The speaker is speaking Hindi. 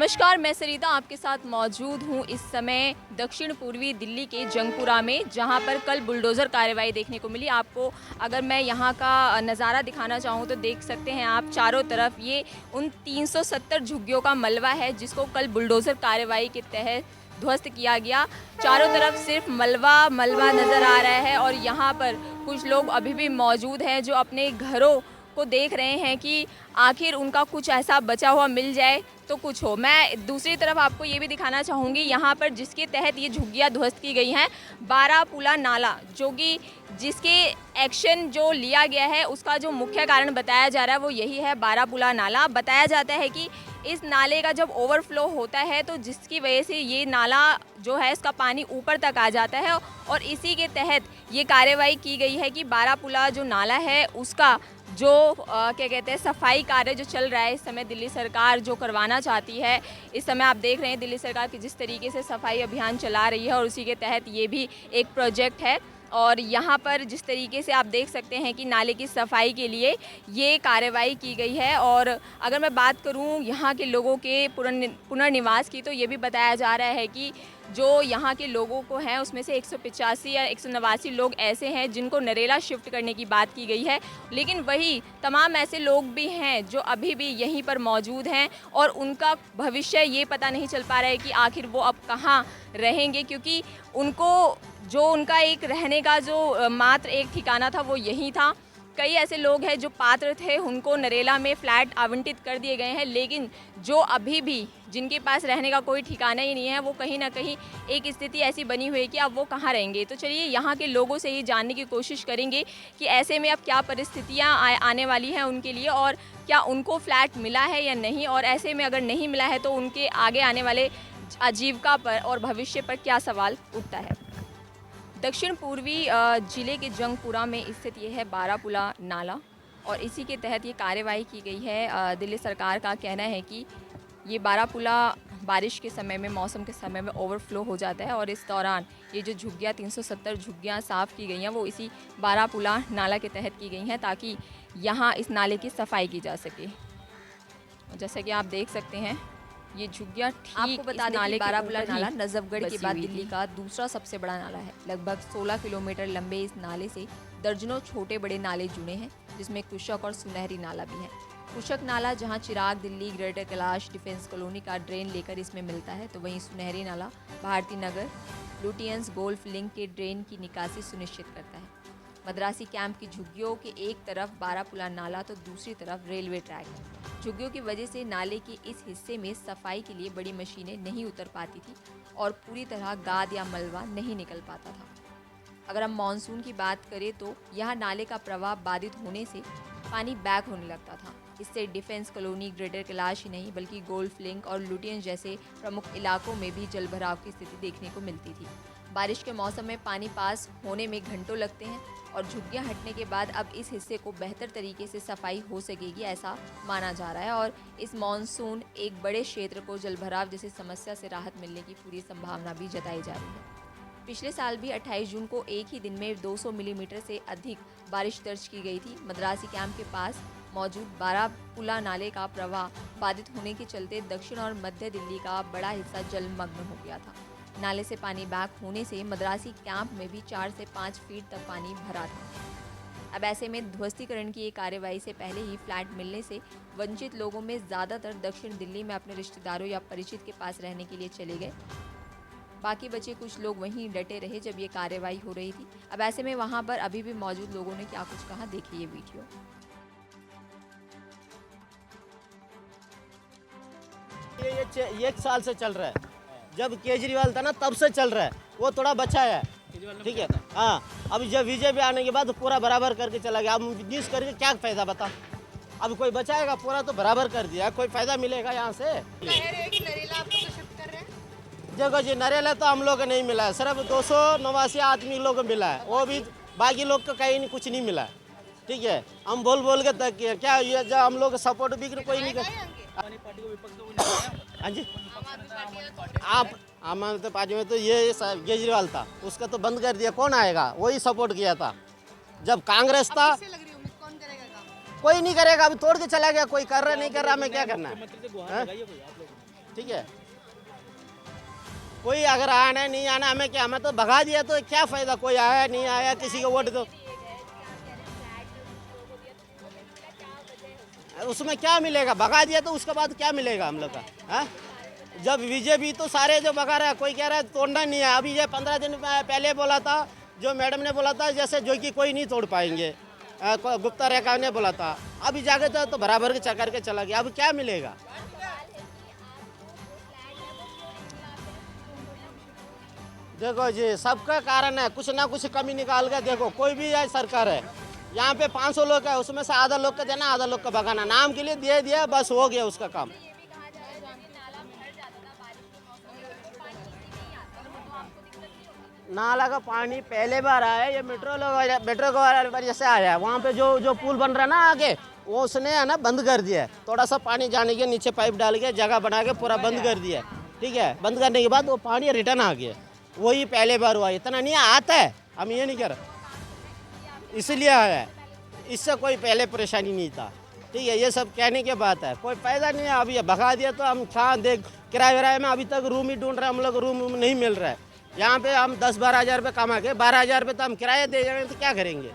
नमस्कार, मैं सरिता आपके साथ मौजूद हूँ इस समय दक्षिण पूर्वी दिल्ली के जंगपुरा में, जहाँ पर कल बुलडोज़र कार्रवाई देखने को मिली। आपको अगर मैं यहाँ का नज़ारा दिखाना चाहूँ तो देख सकते हैं आप चारों तरफ ये उन 370 झुग्गियों का मलबा है जिसको कल बुलडोज़र कार्रवाई के तहत ध्वस्त किया गया। चारों तरफ सिर्फ मलबा मलबा नज़र आ रहा है और यहाँ पर कुछ लोग अभी भी मौजूद हैं जो अपने घरों को देख रहे हैं कि आखिर उनका कुछ ऐसा बचा हुआ मिल जाए तो कुछ हो। मैं दूसरी तरफ आपको ये भी दिखाना चाहूँगी यहाँ पर जिसके तहत ये झुग्गियाँ ध्वस्त की गई हैं, बारापुला नाला, जो कि जिसके एक्शन जो लिया गया है उसका जो मुख्य कारण बताया जा रहा है वो यही है, बारापुला नाला। बताया जाता है कि इस नाले का जब ओवरफ्लो होता है तो जिसकी वजह से ये नाला जो है इसका पानी ऊपर तक आ जाता है और इसी के तहत ये कार्रवाई की गई है कि बारापुला जो नाला है उसका जो क्या कहते हैं सफाई कार्य जो चल रहा है इस समय दिल्ली सरकार जो करवाना चाहती है। इस समय आप देख रहे हैं दिल्ली सरकार की जिस तरीके से सफाई अभियान चला रही है और उसी के तहत ये भी एक प्रोजेक्ट है। और यहाँ पर जिस तरीके से आप देख सकते हैं कि नाले की सफाई के लिए ये कार्रवाई की गई है। और अगर मैं बात करूँ यहाँ के लोगों के पुनर्निवास की तो ये भी बताया जा रहा है कि जो यहाँ के लोगों को हैं उसमें से 185 या 189 लोग ऐसे हैं जिनको नरेला शिफ्ट करने की बात की गई है, लेकिन वही तमाम ऐसे लोग भी हैं जो अभी भी यहीं पर मौजूद हैं और उनका भविष्य ये पता नहीं चल पा रहा है कि आखिर वो अब कहाँ रहेंगे, क्योंकि उनको जो उनका एक रहने का जो मात्र एक ठिकाना था वो यही था। कई ऐसे लोग हैं जो पात्र थे उनको नरेला में फ़्लैट आवंटित कर दिए गए हैं, लेकिन जो अभी भी जिनके पास रहने का कोई ठिकाना ही नहीं है वो कहीं ना कहीं एक स्थिति ऐसी बनी हुई है कि अब वो कहाँ रहेंगे। तो चलिए यहाँ के लोगों से ही जानने की कोशिश करेंगे कि ऐसे में अब क्या परिस्थितियाँ आने वाली हैं उनके लिए और क्या उनको फ्लैट मिला है या नहीं, और ऐसे में अगर नहीं मिला है तो उनके आगे आने वाले आजीविका पर और भविष्य पर क्या सवाल उठता है। दक्षिण पूर्वी जिले के जंगपुरा में स्थित ये है बारापुला नाला और इसी के तहत ये कार्रवाई की गई है। दिल्ली सरकार का कहना है कि ये बारापुला बारिश के समय में मौसम के समय में ओवरफ्लो हो जाता है और इस दौरान ये जो झुग्गियाँ 370 झुग्गियाँ साफ़ की गई हैं वो इसी बारापुला नाला के तहत की गई हैं ताकि यहाँ इस नाले की सफाई की जा सके। जैसे कि आप देख सकते हैं ये झुग्गियाँ ठीक बता दें कि बारापुला नाला नजफगढ़ के बाद दिल्ली का दूसरा सबसे बड़ा नाला है। लगभग 16 किलोमीटर लंबे इस नाले से दर्जनों छोटे बड़े नाले जुड़े हैं, जिसमें कुशक और सुनहरी नाला भी है। कुशक नाला जहां Chirag Delhi, greater Kailash, defence colony का ड्रेन लेकर इसमें मिलता है, तो वहीं सुनहरी नाला Bharti Nagar, Lutyens golf link के ड्रेन की निकासी सुनिश्चित करता है। मद्रासी कैंप की झुग्गियों के एक तरफ बारापुला नाला तो दूसरी तरफ रेलवे ट्रैक है। झुग्गियों की वजह से नाले के इस हिस्से में सफाई के लिए बड़ी मशीनें नहीं उतर पाती थी और पूरी तरह गाद या मलबा नहीं निकल पाता था। अगर हम मानसून की बात करें तो यहाँ नाले का प्रवाह बाधित होने से पानी बैक होने लगता था। इससे डिफेंस कॉलोनी, ग्रेटर कैलाश ही नहीं बल्कि गोल्फ लिंक और लुटियन जैसे प्रमुख इलाकों में भी जलभराव की स्थिति देखने को मिलती थी। बारिश के मौसम में पानी पास होने में घंटों लगते हैं और झुग्गियां हटने के बाद अब इस हिस्से को बेहतर तरीके से सफाई हो सकेगी ऐसा माना जा रहा है और इस मानसून एक बड़े क्षेत्र को जलभराव जैसी समस्या से राहत मिलने की पूरी संभावना भी जताई जा रही है। पिछले साल भी 28 जून को एक ही दिन में 200 मिलीमीटर से अधिक बारिश दर्ज की गई थी। मद्रासी कैंप के पास मौजूद बारापुला नाले का प्रवाह बाधित होने के चलते दक्षिण और मध्य दिल्ली का बड़ा हिस्सा जलमग्न हो गया था। नाले से पानी बैक होने से मद्रासी कैंप में भी 4 से 5 फीट तक पानी भरा था। अब ऐसे में ध्वस्तीकरण की एक कार्रवाई से पहले ही फ्लैट मिलने से वंचित लोगों में ज़्यादातर दक्षिण दिल्ली में अपने रिश्तेदारों या परिचित के पास रहने के लिए चले गए। बाकी बचे कुछ लोग वहीं डटे रहे जब ये कार्रवाई हो रही थी। अब ऐसे में वहाँ पर अभी भी मौजूद लोगों ने क्या कुछ कहा, देखिए ये वीडियो। ये 1 साल से चल रहा है, जब केजरीवाल था ना तब से चल रहा है, वो थोड़ा बचा है, ठीक है। हाँ, अब जब बीजेपी आने के बाद पूरा बराबर करके चला गया। अब जिस करके क्या फायदा बता, अब कोई बचाएगा? पूरा तो बराबर कर दिया, कोई फायदा मिलेगा यहाँ से? जगह जी नरेला तो हम लोग को नहीं मिला है, सिर्फ 289 आदमी लोग को मिला है, वो भी बाकी लोग को कहीं कुछ नहीं मिला है, ठीक है। हम बोल के तक क्या ये जब हम लोग सपोर्ट भी कोई नहीं कर। हाँ जी, आप आम आदमी पार्टी में तो ये केजरीवाल था, उसका तो बंद कर दिया, कौन आएगा? वही सपोर्ट किया था जब कांग्रेस था। कोई नहीं करेगा, अब तोड़ के चला गया, कोई कर रहा नहीं कर रहा, हमें क्या करना है? ठीक है। कोई अगर आना नहीं आना हमें क्या, हमें तो भगा दिया तो क्या फ़ायदा, कोई आया नहीं आया, किसी को वोट दो, उसमें क्या मिलेगा, भगा दिया तो उसके बाद क्या मिलेगा हम लोग का, हाँ? जब बीजेपी तो सारे जो भगा रहा है, कोई कह रहा है तोड़ना नहीं है। अभी ये 15 दिन पहले बोला था, जो मैडम ने बोला था जैसे जो कि कोई नहीं तोड़ पाएंगे, गुप्ता रेखा ने बोला था, अभी जाके तो बराबर के चक्कर के चला गया, अब क्या मिलेगा। देखो जी, सबका कारण है, कुछ ना कुछ कमी निकाल के देखो, कोई भी है सरकार है, यहाँ पे 500 लोग है, उसमें से आधा लोग का देना, आधा लोग का भगाना, नाम के लिए दे दिया, बस हो गया उसका काम। नाला का पानी पहले बार आया, ये मेट्रो का वजह से आया है। वहाँ पे जो पुल बन रहा है ना आगे, वो उसने है ना बंद कर दिया है, थोड़ा सा पानी जाने के नीचे पाइप डाल के जगह बना के पूरा बंद कर दिया है, ठीक है। बंद करने के बाद वो पानी रिटर्न आ गया, वही पहले बार हुआ, इतना नहीं आता है, हम ये नहीं कर रहे, इसलिए आया है, इससे कोई पहले परेशानी नहीं था, ठीक है। ये सब कहने की बात है, कोई फायदा नहीं है। अभी भगा दिया तो हम कहाँ देख, किराए विराए में अभी तक रूम ही ढूंढ रहे हैं हम लोग, रूम नहीं मिल रहा है। यहाँ पे हम 10-12 हज़ार रुपये कमा के 12 हज़ार रुपये तो हम किराया दे जाएंगे तो क्या करेंगे।